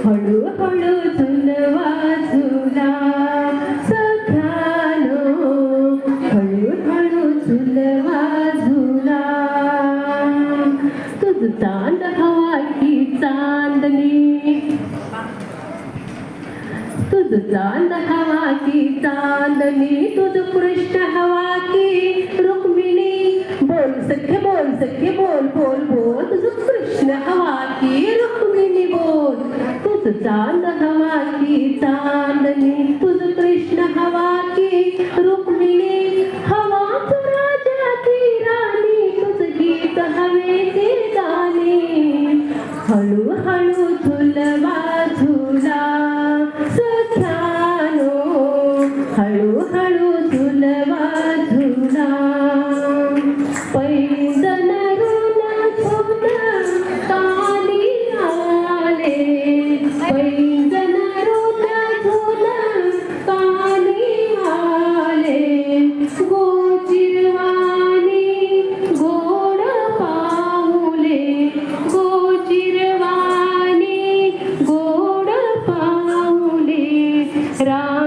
हळूहळू झुलवा झुला सख्यानो, हळूहळू झुलवा झुला. तुझ चांद हवा की चांदणी, तुझ चांद हवा की चांदनी, तुझ कृष्ण हवा की रुक्मिणी. बोल सखे बोल सखे बोल बोल बोल, तुझ कृष्ण हवा की रुक्मिणी बोल. तुझ चांद हवा की चांदनी, तुझ कृष्ण हवा की रुक्मिणी. हवा तू राजा की राणी, तुझ गीत हवेचे गाणे. हळूहळू झुलवा झुला सख्यानो, हळूहळू झुलवा झुला. पैंजण रुन झुन काली आले, पैंजण रुन झुन काली आले. गोचिरवाणी गोड पाऊले, गोचिरवाणी गोड पाऊले. राम